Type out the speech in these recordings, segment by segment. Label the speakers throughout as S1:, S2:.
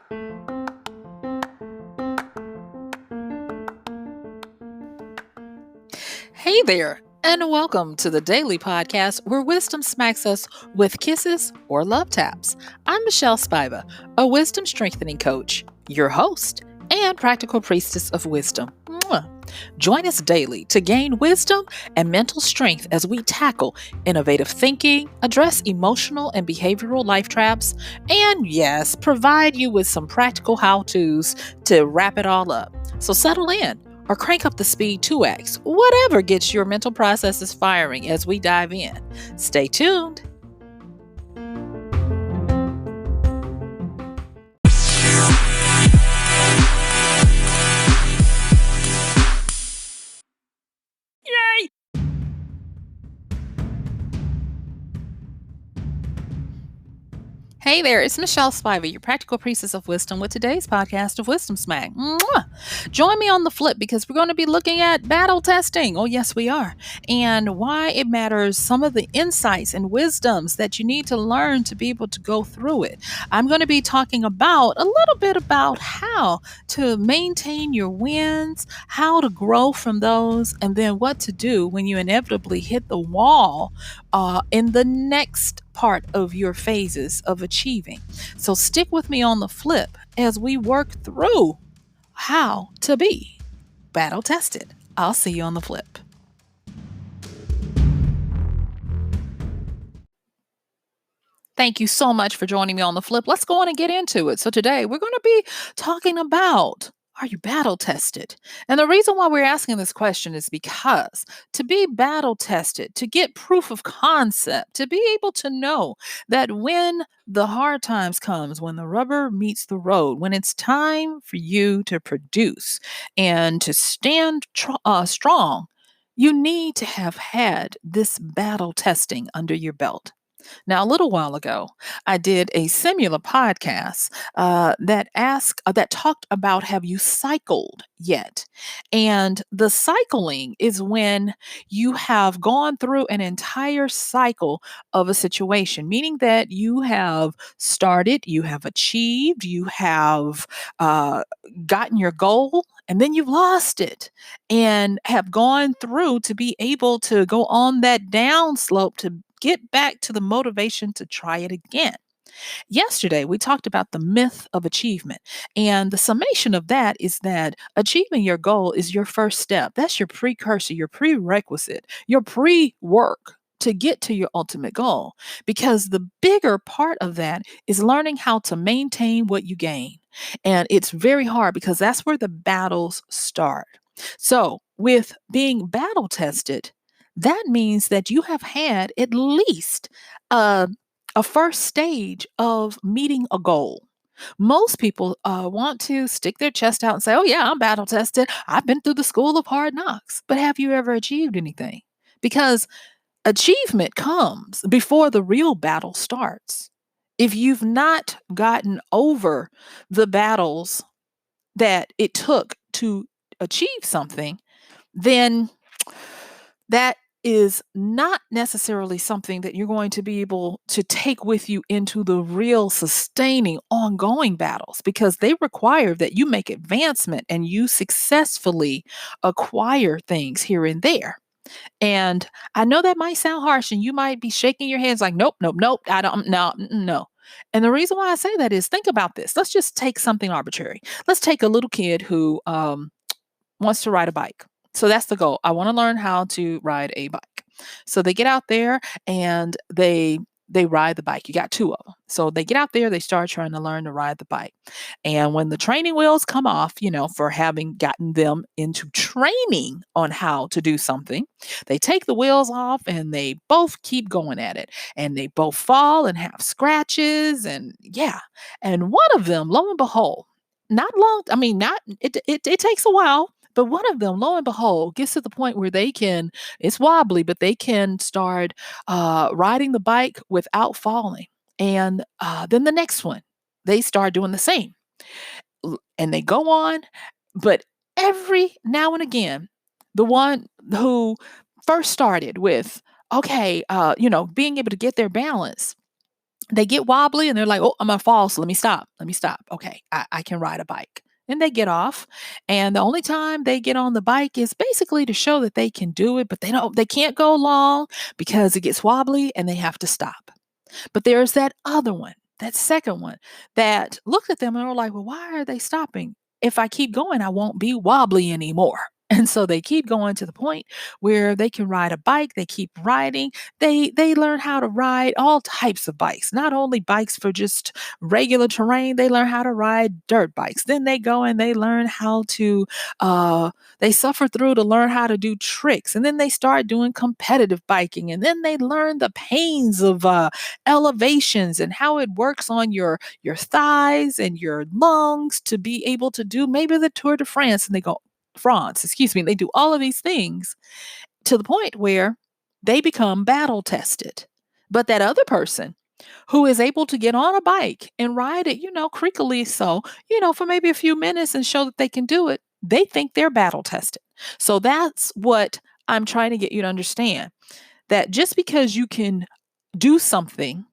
S1: Hey there, and welcome to the daily podcast where wisdom smacks us with kisses or love taps. I'm MichelleSpiva, a wisdom strengthening coach, your host, and practical priestess of wisdom. Mwah. Join us daily to gain wisdom and mental strength as we tackle innovative thinking, address emotional and behavioral life traps, and yes, provide you with some practical how to's to wrap it all up. So settle in or crank up the speed 2x, whatever gets your mental processes firing as we dive in. Stay tuned. Yay! Hey there, it's MichelleSpiva, your practical priestess of wisdom, with today's podcast of Wisdom Smack. Mwah! Join me on the flip because we're going to be looking at battle testing. Oh, yes, we are. And why it matters, some of the insights and wisdoms that you need to learn to be able to go through it. I'm going to be talking about a little bit about how to maintain your wins, how to grow from those, and then what to do when you inevitably hit the wall in the next part of your phases of achieving. So stick with me on the flip as we work through how to be battle tested. I'll see you on the flip. Thank you so much for joining me on the flip. Let's go on and get into it. So today we're going to be talking about, are you battle tested? And the reason why we're asking this question is because to be battle tested, to get proof of concept, to be able to know that when the hard times comes, when the rubber meets the road, when it's time for you to produce and to stand strong, you need to have had this battle testing under your belt. Now, a little while ago, I did a similar podcast that talked about, have you cycled yet? And the cycling is when you have gone through an entire cycle of a situation, meaning that you have started, you have achieved, you have uh, gotten your goal, and then you've lost it and have gone through to be able to go on that down slope to get back to the motivation to try it again. Yesterday, we talked about the myth of achievement. And the summation of that is that achieving your goal is your first step. That's your precursor, your prerequisite, your pre work to get to your ultimate goal. Because the bigger part of that is learning how to maintain what you gain. And it's very hard because that's where the battles start. So, with being battle tested, that means that you have had at least a first stage of meeting a goal. Most people want to stick their chest out and say, oh, yeah, I'm battle tested. I've been through the school of hard knocks. But have you ever achieved anything? Because achievement comes before the real battle starts. If you've not gotten over the battles that it took to achieve something, then that is not necessarily something that you're going to be able to take with you into the real sustaining ongoing battles, because they require that you make advancement and you successfully acquire things here and there. And I know that might sound harsh and you might be shaking your heads like, nope, nope, nope, I don't, no, no. And the reason why I say that is, think about this. Let's just take something arbitrary. Let's take a little kid who wants to ride a bike. So that's the goal. I want to learn how to ride a bike. So they get out there and they ride the bike. You got two of them. So they get out there, they start trying to learn to ride the bike. And when the training wheels come off, for having gotten them into training on how to do something, they take the wheels off and they both keep going at it. And they both fall and have scratches. And yeah. And one of them, lo and behold, not long, I mean, not it takes a while, but one of them, lo and behold, gets to the point where they can, it's wobbly, but they can start riding the bike without falling. And then the next one, they start doing the same. And they go on, but every now and again, the one who first started with, okay, being able to get their balance, They get wobbly and they're like, "Oh, I'm gonna fall, so let me stop. Let me stop. Okay, I can ride a bike." And they get off. And the only time they get on the bike is basically to show that they can do it, but they can't go long because it gets wobbly and they have to stop. But there's that other one, that second one, that looked at them and were like, well, why are they stopping? If I keep going, I won't be wobbly anymore. And so they keep going to the point where they can ride a bike. They keep riding. They learn how to ride all types of bikes, not only bikes for just regular terrain. They learn how to ride dirt bikes. Then they go and they learn how to they suffer through to learn how to do tricks. And then they start doing competitive biking. And then they learn the pains of elevations and how it works on your thighs and your lungs to be able to do maybe the Tour de France. And they go France, excuse me. They do all of these things to the point where they become battle tested. But that other person who is able to get on a bike and ride it, creakily so, for maybe a few minutes and show that they can do it, they think they're battle tested. So that's what I'm trying to get you to understand, that just because you can do something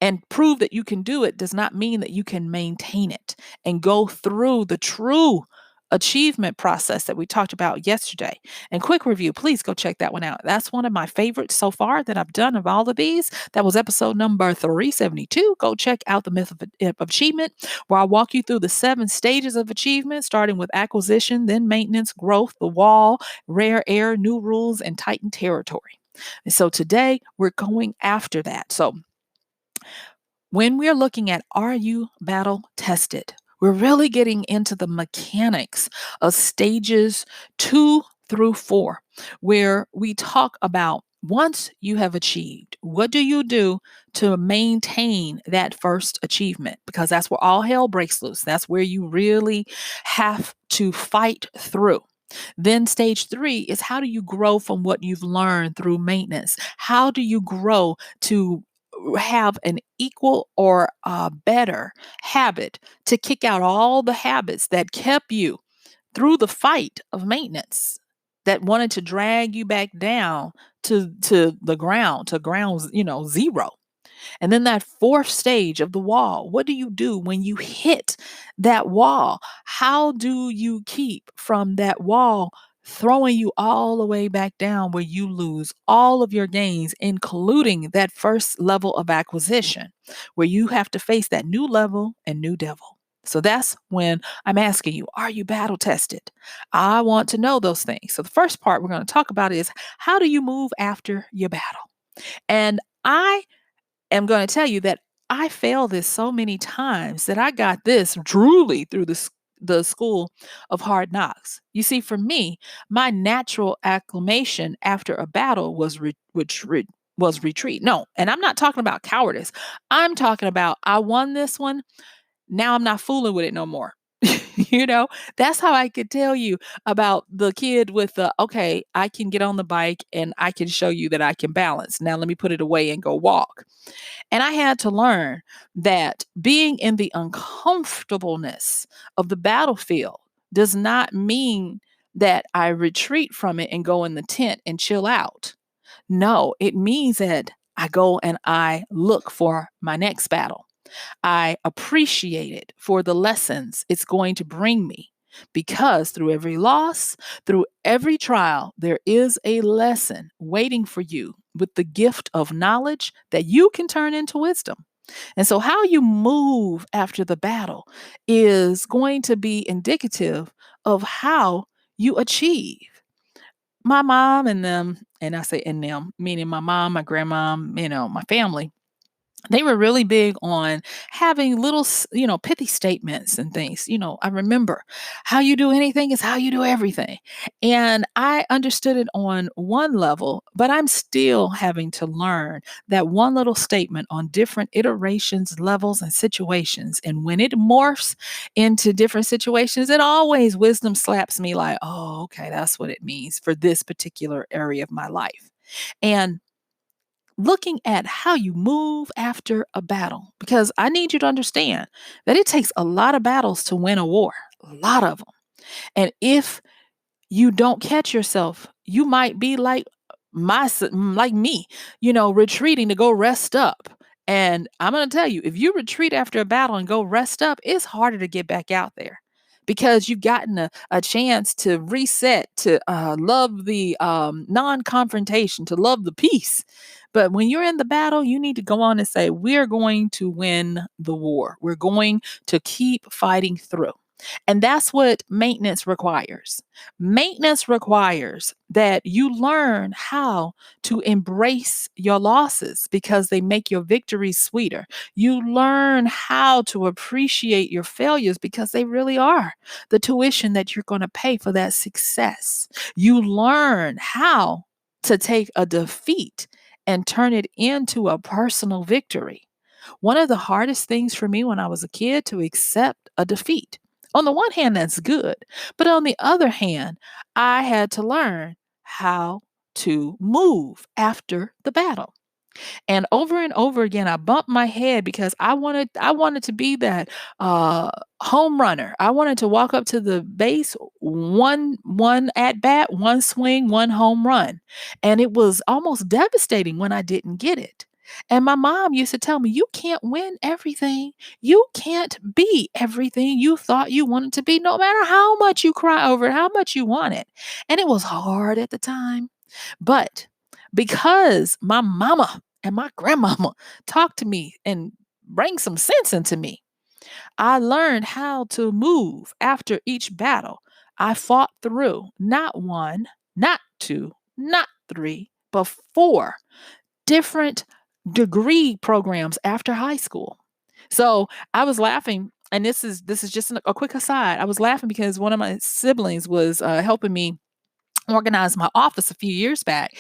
S1: and prove that you can do it does not mean that you can maintain it and go through the true achievement process that we talked about yesterday. And quick review, please go check that one out. That's one of my favorites so far that I've done of all of these. That was episode number 372. Go check out the myth of achievement, where I walk you through the 7 stages of achievement, starting with acquisition, then maintenance, growth, the wall, rare air, new rules, and tighten territory. And so today we're going after that. So when we're looking at, are you battle tested? We're really getting into the mechanics of stages 2 through 4, where we talk about, once you have achieved, what do you do to maintain that first achievement? Because that's where all hell breaks loose. That's where you really have to fight through. Then stage 3 is, how do you grow from what you've learned through maintenance? How do you grow to have an equal or better habit, to kick out all the habits that kept you through the fight of maintenance, that wanted to drag you back down to the ground, to ground, zero? And then that 4th stage of the wall, what do you do when you hit that wall? How do you keep from that wall throwing you all the way back down, where you lose all of your gains, including that first level of acquisition, where you have to face that new level and new devil? So that's when I'm asking you, are you battle tested? I want to know those things. So the first part we're going to talk about is, how do you move after your battle? And I am going to tell you that I failed this so many times that I got this truly through the school of hard knocks. You see, for me, my natural acclamation after a battle was was retreat. No, and I'm not talking about cowardice. I'm talking about, I won this one. Now I'm not fooling with it no more. you know, that's how I could tell you about the kid with the, okay, I can get on the bike and I can show you that I can balance. Now let me put it away and go walk. And I had to learn that being in the uncomfortableness of the battlefield does not mean that I retreat from it and go in the tent and chill out. No, it means that I go and I look for my next battle. I appreciate it for the lessons it's going to bring me. Because through every loss, through every trial, there is a lesson waiting for you with the gift of knowledge that you can turn into wisdom. And so, how you move after the battle is going to be indicative of how you achieve. My mom and them, and I say and them, meaning my mom, my grandma, my family, they were really big on having little, pithy statements and things. I remember, how you do anything is how you do everything. And I understood it on one level, but I'm still having to learn that one little statement on different iterations, levels, and situations. And when it morphs into different situations, it always wisdom slaps me like, oh, okay, that's what it means for this particular area of my life. And looking at how you move after a battle, because I need you to understand that it takes a lot of battles to win a war, a lot of them. And if you don't catch yourself, you might be like like me, retreating to go rest up And I'm going to tell you, if you retreat after a battle and go rest up, it's harder to get back out there because you've gotten a chance to reset, to love the non confrontation, to love the peace. But when you're in the battle, you need to go on and say, we're going to win the war. We're going to keep fighting through. And that's what maintenance requires. Maintenance requires that you learn how to embrace your losses because they make your victories sweeter. You learn how to appreciate your failures because they really are the tuition that you're going to pay for that success. You learn how to take a defeat and turn it into a personal victory. One of the hardest things for me when I was a kid to accept a defeat. On the one hand, that's good. But on the other hand, I had to learn how to move after the battle. And over again, I bumped my head because I wanted to be that uh, home runner. I wanted to walk up to the base, one at bat, one swing, one home run, and it was almost devastating when I didn't get it. And my mom used to tell me, "You can't win everything. You can't be everything you thought you wanted to be, no matter how much you cry over it, how much you want it." And it was hard at the time, but because my mama and my grandmama talked to me and bring some sense into me, I learned how to move after each battle. I fought through not one, not two, not three, but four different degree programs after high school. So I was laughing, and this is just a quick aside. I was laughing because one of my siblings was helping me organized my office a few years back.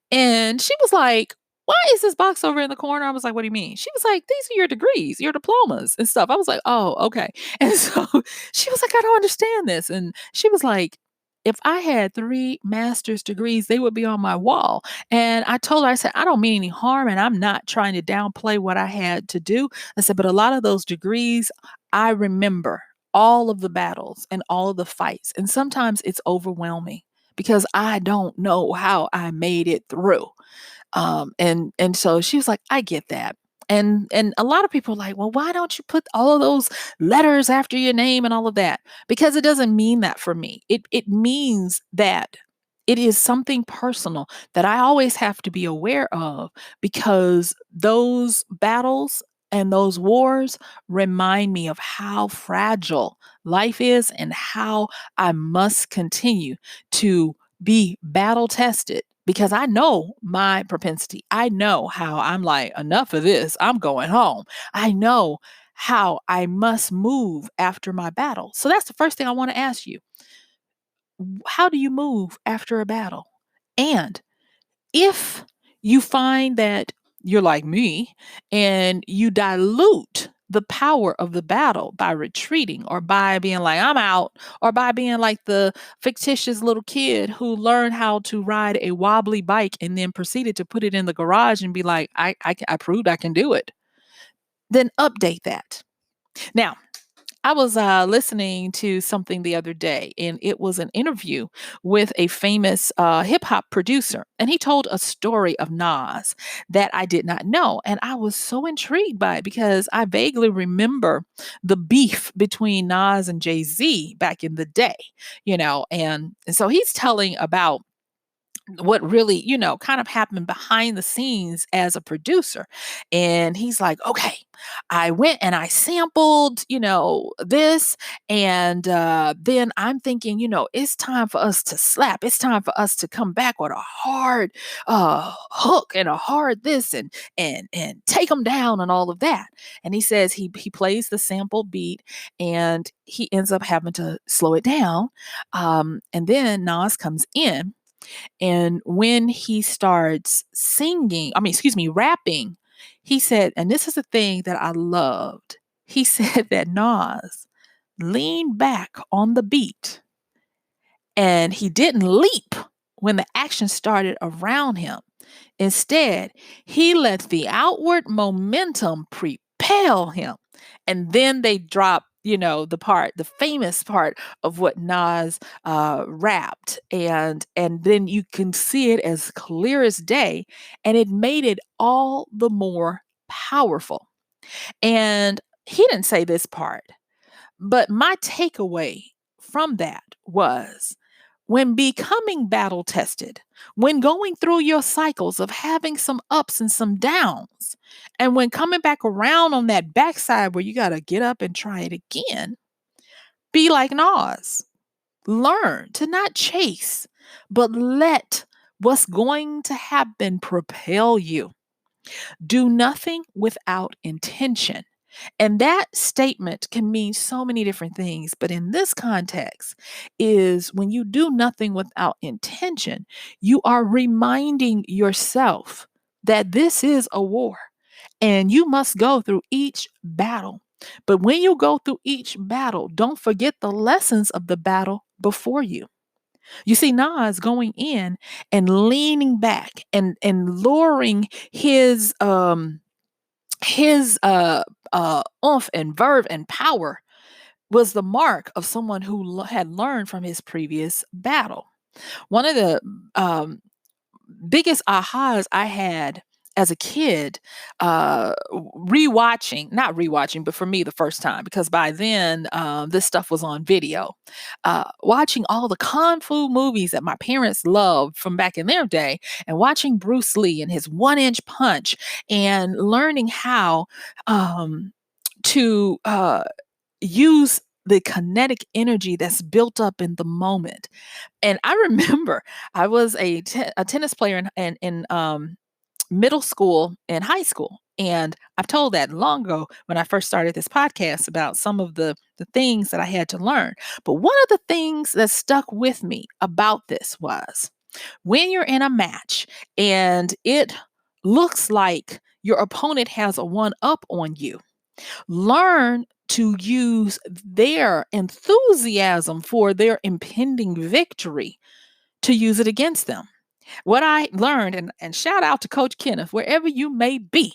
S1: And she was like, "Why is this box over in the corner?" I was like, "What do you mean?" She was like, "These are your degrees, your diplomas and stuff." I was like, "Oh, okay." And so she was like, "I don't understand this." And she was like, "If I had three master's degrees, they would be on my wall." And I told her, I said, "I don't mean any harm, and I'm not trying to downplay what I had to do." I said, "But a lot of those degrees, I remember all of the battles and all of the fights. And sometimes it's overwhelming because I don't know how I made it through." And so she was like, "I get that." And a lot of people are like, "Well, why don't you put all of those letters after your name and all of that?" Because it doesn't mean that for me. It means that it is something personal that I always have to be aware of because those battles and those wars remind me of how fragile life is and how I must continue to be battle tested because I know my propensity. I know how I'm like, enough of this. I'm going home. I know how I must move after my battle. So that's the first thing I want to ask you. How do you move after a battle? And if you find that you're like me and you dilute the power of the battle by retreating or by being like, "I'm out," or by being like the fictitious little kid who learned how to ride a wobbly bike and then proceeded to put it in the garage and be like, I proved I can do it, then update that. Now, I was listening to something the other day, and it was an interview with a famous hip hop producer. And he told a story of Nas that I did not know. And I was so intrigued by it because I vaguely remember the beef between Nas and Jay Z back in the day, and so he's telling about what really, kind of happened behind the scenes as a producer. And he's like, "Okay, I went and I sampled, this. And then I'm thinking, it's time for us to slap. It's time for us to come back with a hard hook and a hard this and take them down and all of that." And he says he plays the sample beat and he ends up having to slow it down. And then Nas comes in, and when he starts singing, I mean, excuse me, rapping, he said, and this is the thing that I loved. He said that Nas leaned back on the beat and he didn't leap when the action started around him. Instead, he let the outward momentum propel him. And then they drop, the famous part of what Nas rapped. And then you can see it as clear as day. And it made it all the more powerful. And he didn't say this part, but my takeaway from that was when becoming battle tested, when going through your cycles of having some ups and some downs, and when coming back around on that backside where you got to get up and try it again, be like Nas. Learn to not chase, but let what's going to happen propel you. Do nothing without intention. And that statement can mean so many different things, but in this context is when you do nothing without intention, you are reminding yourself that this is a war and you must go through each battle. But when you go through each battle, don't forget the lessons of the battle before you. You see, Nas going in and leaning back and luring his oomph and verve and power was the mark of someone who had learned from his previous battle. One of the biggest ahas I had as a kid, rewatching, not rewatching, but for me, the first time, because by then this stuff was on video. Watching all the Kung Fu movies that my parents loved from back in their day, and watching Bruce Lee and his 1 inch punch, and learning how to use the kinetic energy that's built up in the moment. And I remember I was a tennis player in middle school and high school. And I've told that long ago when I first started this podcast about some of the things that I had to learn. But one of the things that stuck with me about this was when you're in a match and it looks like your opponent has a one up on you, learn to use their enthusiasm for their impending victory to use it against them. What I learned, and shout out to Coach Kenneth, wherever you may be,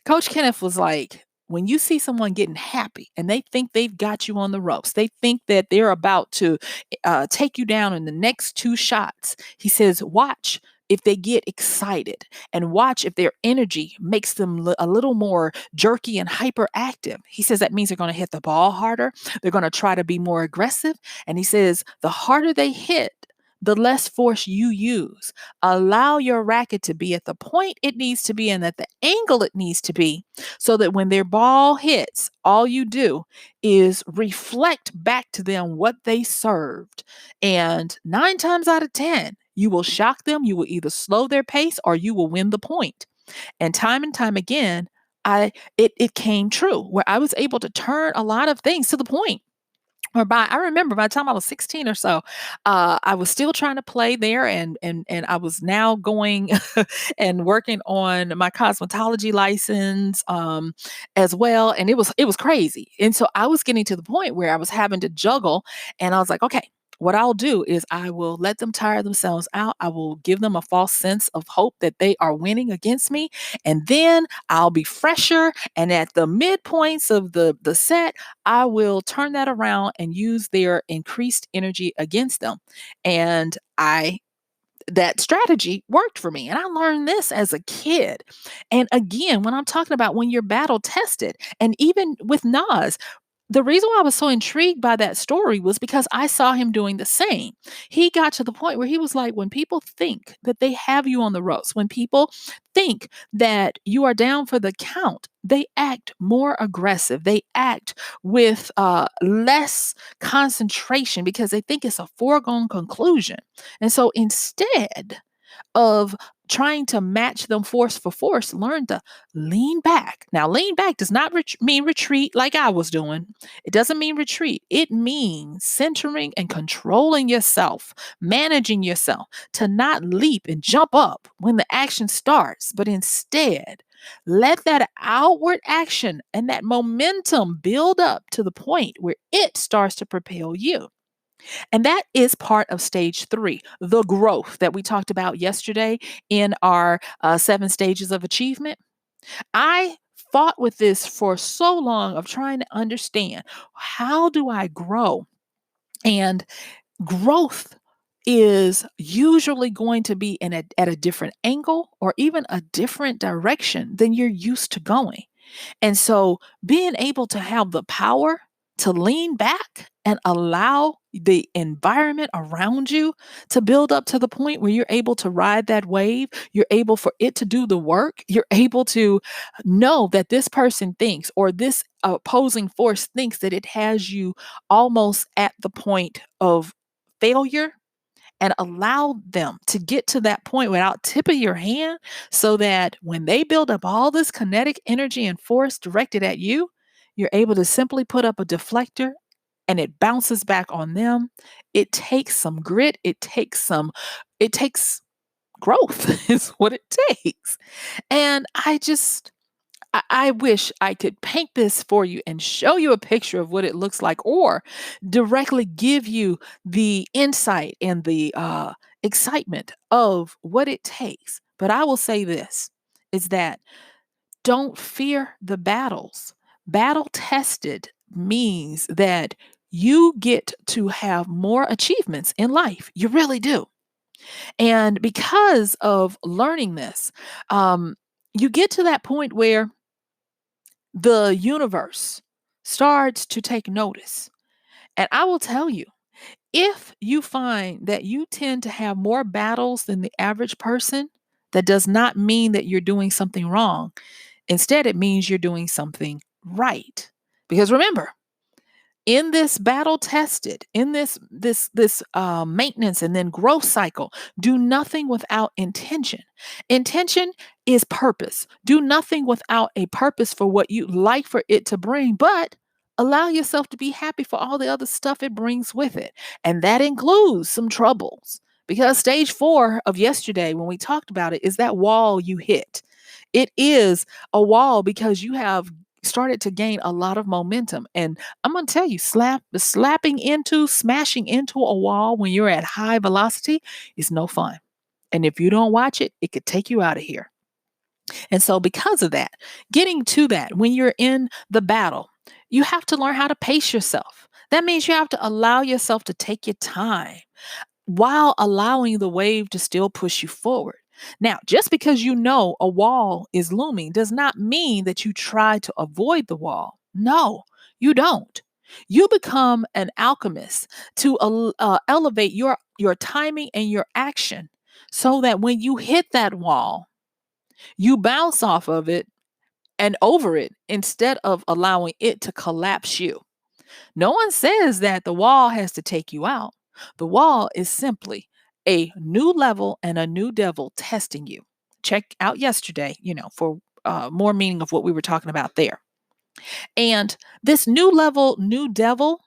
S1: Coach Kenneth was like, when you see someone getting happy and they think they've got you on the ropes, they think that they're about to take you down in the next two shots. He says, watch if they get excited and watch if their energy makes them a little more jerky and hyperactive. He says that means they're going to hit the ball harder. They're going to try to be more aggressive. And he says the harder they hit, the less force you use. Allow your racket to be at the point it needs to be and at the angle it needs to be, so that when their ball hits, all you do is reflect back to them what they served. And 9 times out of 10, you will shock them. You will either slow their pace or you will win the point. And time again, it came true where I was able to turn a lot of things to the point. Or I remember by the time I was 16 or so, I was still trying to play there, and I was now going and working on my cosmetology license as well, and it was crazy. And so I was getting to the point where I was having to juggle, and I was like, okay. What I'll do is I will let them tire themselves out. I will give them a false sense of hope that they are winning against me. And then I'll be fresher. And at the midpoints of the set, I will turn that around and use their increased energy against them. And that strategy worked for me. And I learned this as a kid. And again, when I'm talking about when you're battle tested, and even with Nas, the reason why I was so intrigued by that story was because I saw him doing the same. He got to the point where he was like, when people think that they have you on the ropes, when people think that you are down for the count, they act more aggressive. They act with less concentration because they think it's a foregone conclusion. And so instead of trying to match them force for force, learn to lean back. Now, lean back does not mean retreat like I was doing. It doesn't mean retreat. It means centering and controlling yourself, managing yourself to not leap and jump up when the action starts, but instead let that outward action and that momentum build up to the point where it starts to propel you. And that is part of stage 3, the growth that we talked about yesterday in our 7 stages of achievement. I fought with this for so long of trying to understand, how do I grow? And growth is usually going to be at a different angle or even a different direction than you're used to going. And so being able to have the power to lean back and allow the environment around you to build up to the point where you're able to ride that wave, you're able for it to do the work, you're able to know that this person thinks or this opposing force thinks that it has you almost at the point of failure and allow them to get to that point without tipping your hand so that when they build up all this kinetic energy and force directed at you, you're able to simply put up a deflector and it bounces back on them. It takes some grit, it takes growth is what it takes. And I wish I could paint this for you and show you a picture of what it looks like, or directly give you the insight and the excitement of what it takes. But I will say this is that don't fear the battles. Battle tested means that you get to have more achievements in life. You really do. And because of learning this, you get to that point where the universe starts to take notice. And I will tell you, if you find that you tend to have more battles than the average person, that does not mean that you're doing something wrong. Instead, it means you're doing something right. Because remember, in this battle tested, in this maintenance and then growth cycle, do nothing without intention. Intention is purpose. Do nothing without a purpose for what you like for it to bring, but allow yourself to be happy for all the other stuff it brings with it. And that includes some troubles, because stage 4 of yesterday when we talked about it is that wall you hit. It is a wall because you have started to gain a lot of momentum. And I'm going to tell you, smashing into a wall when you're at high velocity is no fun. And if you don't watch it, it could take you out of here. And so, because of that, getting to that, when you're in the battle, you have to learn how to pace yourself. That means you have to allow yourself to take your time while allowing the wave to still push you forward. Now, just because you know a wall is looming does not mean that you try to avoid the wall. No, you don't. You become an alchemist to elevate your timing and your action so that when you hit that wall, you bounce off of it and over it instead of allowing it to collapse you. No one says that the wall has to take you out. The wall is simply a new level and a new devil testing you. Check out yesterday, for more meaning of what we were talking about there. And this new level, new devil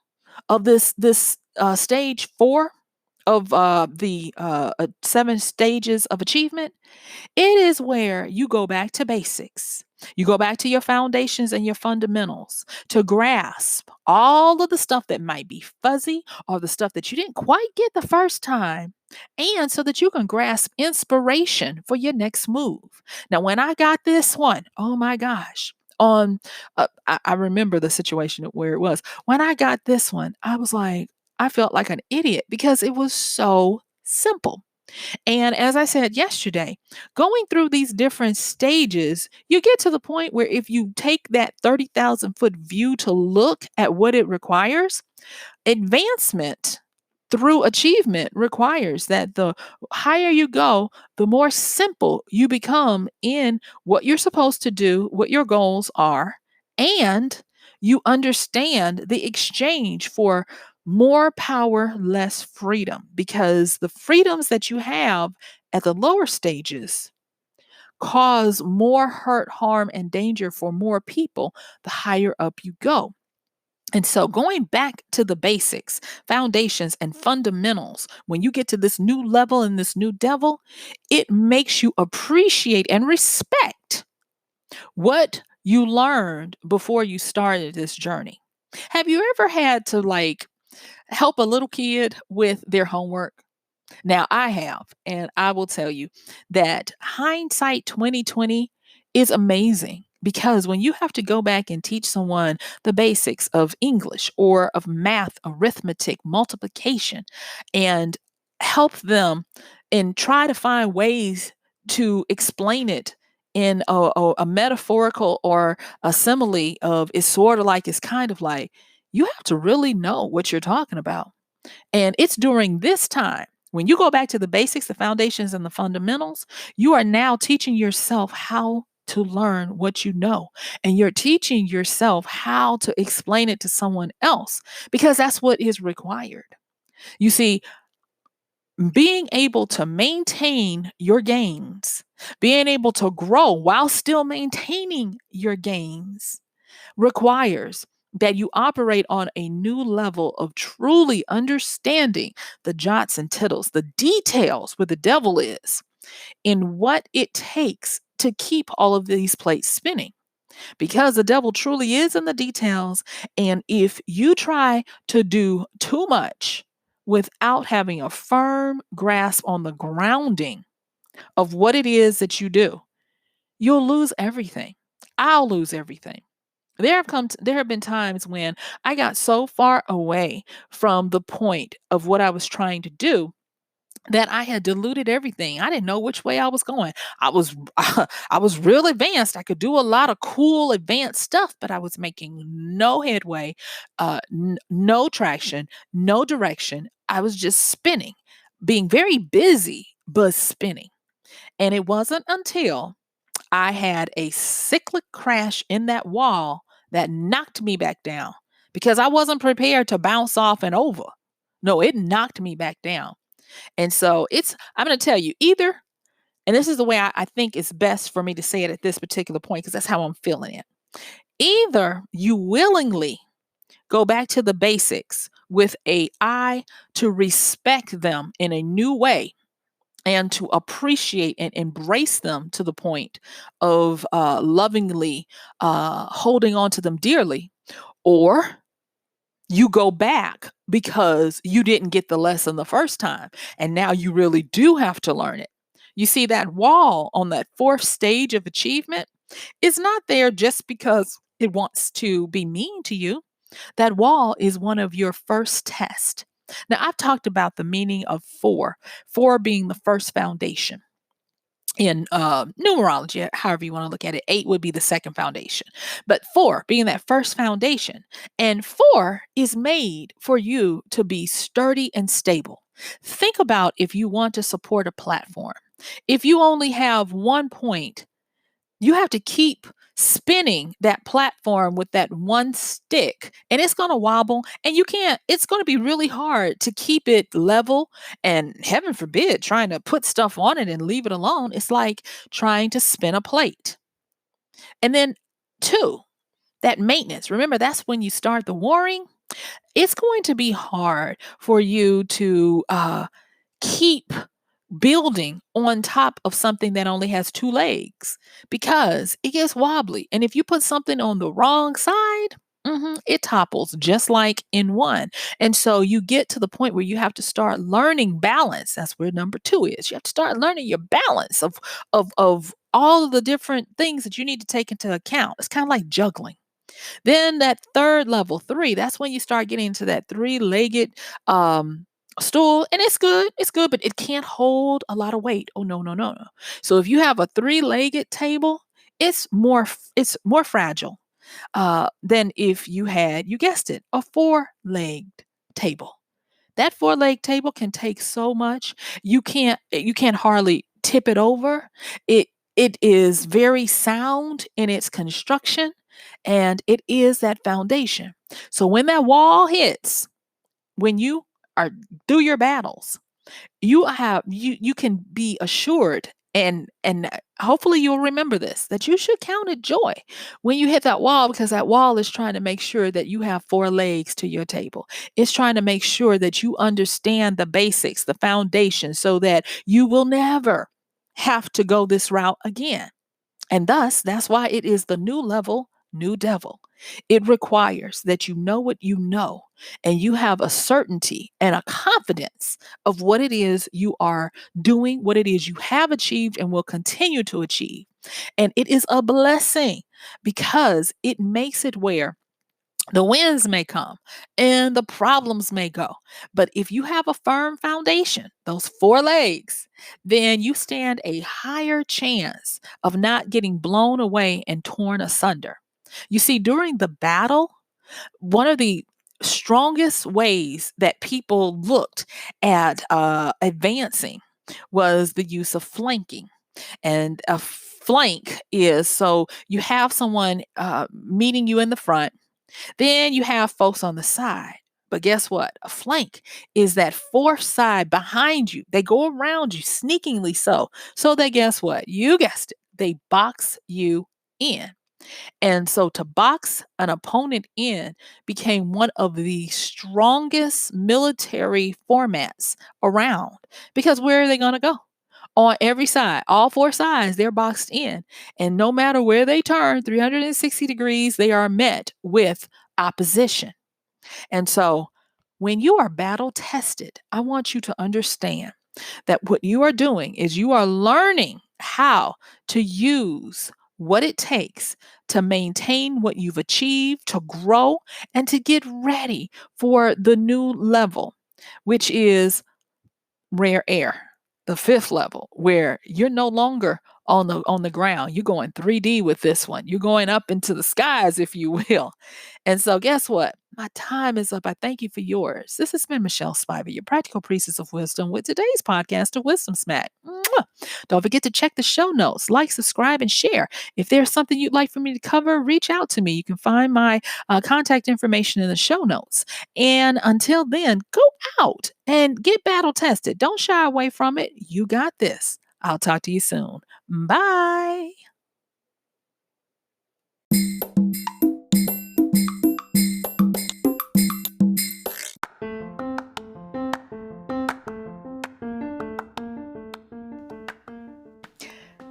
S1: of this stage 4 of the 7 stages of achievement, it is where you go back to basics. You go back to your foundations and your fundamentals to grasp all of the stuff that might be fuzzy or the stuff that you didn't quite get the first time. And so that you can grasp inspiration for your next move. Now, when I got this one, oh my gosh, I remember the situation where it was. When I got this one, I was like, I felt like an idiot because it was so simple. And as I said yesterday, going through these different stages, you get to the point where if you take that 30,000-foot view to look at what it requires, advancement through achievement requires that the higher you go, the more simple you become in what you're supposed to do, what your goals are, and you understand the exchange for more power, less freedom, because the freedoms that you have at the lower stages cause more hurt, harm, and danger for more people the higher up you go. And so, going back to the basics, foundations, and fundamentals, when you get to this new level and this new devil, it makes you appreciate and respect what you learned before you started this journey. Have you ever had to help a little kid with their homework? Now, I have, and I will tell you that hindsight 2020 is amazing because when you have to go back and teach someone the basics of English or of math, arithmetic, multiplication, and help them and try to find ways to explain it in a metaphorical or a simile of it's sort of like, it's kind of like, you have to really know what you're talking about. And it's during this time, when you go back to the basics, the foundations, and the fundamentals, you are now teaching yourself how to learn what you know. And you're teaching yourself how to explain it to someone else because that's what is required. You see, being able to maintain your gains, being able to grow while still maintaining your gains requires that you operate on a new level of truly understanding the jots and tittles, the details where the devil is, in what it takes to keep all of these plates spinning. Because the devil truly is in the details. And if you try to do too much without having a firm grasp on the grounding of what it is that you do, you'll lose everything. I'll lose everything. There have been times when I got so far away from the point of what I was trying to do that I had diluted everything. I didn't know which way I was going. I was I was real advanced. I could do a lot of cool advanced stuff, but I was making no headway, no traction, no direction. I was just spinning, being very busy, but spinning. And it wasn't until I had a cyclic crash in that wall that knocked me back down because I wasn't prepared to bounce off and over. No, it knocked me back down. And so I'm going to tell you either, and this is the way I think it's best for me to say it at this particular point because that's how I'm feeling it. Either you willingly go back to the basics with a eye to respect them in a new way and to appreciate and embrace them to the point of lovingly holding on to them dearly, or you go back because you didn't get the lesson the first time and now you really do have to learn it. You see, that wall on that fourth stage of achievement is not there just because it wants to be mean to you. That wall is one of your first tests. Now, I've talked about the meaning of four being the first foundation in numerology, however you want to look at it. Eight would be the second foundation, but four being that first foundation. And four is made for you to be sturdy and stable. Think about if you want to support a platform. If you only have one point, you have to keep spinning that platform with that one stick and it's going to wobble and you can't, it's going to be really hard to keep it level, and heaven forbid trying to put stuff on it and leave it alone. It's like trying to spin a plate. And then two, that maintenance, remember that's when you start the warring. It's going to be hard for you to keep building on top of something that only has two legs because it gets wobbly. And if you put something on the wrong side, it topples just like in one. And so you get to the point where you have to start learning balance. That's where number two is. You have to start learning your balance of all of the different things that you need to take into account. It's kind of like juggling. Then that third level, three, that's when you start getting into that three-legged stool, and it's good, but it can't hold a lot of weight. Oh no, no, no, no. So if you have a three-legged table, it's more fragile than if you had, you guessed it, a four-legged table. That four-leg table can take so much. You can't hardly tip it over. It is very sound in its construction, and it is that foundation. So when that wall hits, when you are through your battles, you can be assured, and hopefully you'll remember this, that you should count it joy when you hit that wall, because that wall is trying to make sure that you have four legs to your table. It's trying to make sure that you understand the basics, the foundation, so that you will never have to go this route again. And thus, that's why it is the new level, new devil. It requires that you know what you know and you have a certainty and a confidence of what it is you are doing, what it is you have achieved and will continue to achieve. And it is a blessing because it makes it where The winds may come and the problems may go. But if you have a firm foundation, those four legs, then you stand a higher chance of not getting blown away and torn asunder. You see, during the battle, one of the strongest ways that people looked at advancing was the use of flanking. And a flank is so you have someone meeting you in the front, then you have folks on the side. But guess what? A flank is that fourth side behind you. They go around you sneakingly so that guess what? You guessed it. They box you in. And so to box an opponent in became one of the strongest military formats around because where are they going to go? On every side, all four sides, they're boxed in. And no matter where they turn, 360 degrees, they are met with opposition. And so when you are battle tested, I want you to understand that what you are doing is you are learning how to use what it takes to maintain what you've achieved, to grow, and to get ready for the new level, which is rare air, the fifth level, where you're no longer on the ground. You're going 3D with this one. You're going up into the skies, if you will. And so, guess what? My time is up. I thank you for yours. This has been MichelleSpiva, your practical priestess of wisdom, with today's podcast of Wisdom Smack. Mwah! Don't forget to check the show notes, like, subscribe, and share. If there's something you'd like for me to cover, reach out to me. You can find my contact information in the show notes. And until then, go out and get battle tested. Don't shy away from it. You got this. I'll talk to you soon. Bye.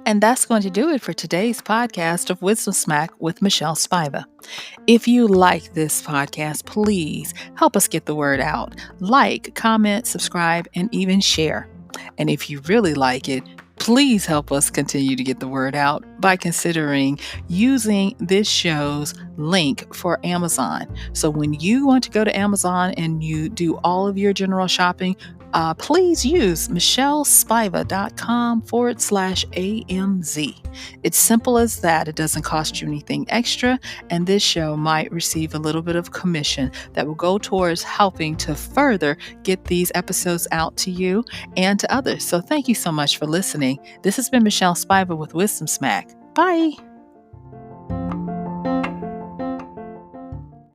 S1: And that's going to do it for today's podcast of Wisdom Smack with MichelleSpiva. If you like this podcast, please help us get the word out. Like, comment, subscribe, and even share. And if you really like it, please help us continue to get the word out by considering using this show's link for Amazon. So when you want to go to Amazon and you do all of your general shopping, please use michellespivacom/AMZ. It's simple as that. It doesn't cost you anything extra, and this show might receive a little bit of commission that will go towards helping to further get these episodes out to you and to others. So thank you so much for listening. This has been MichelleSpiva with Wisdom Smack. Bye.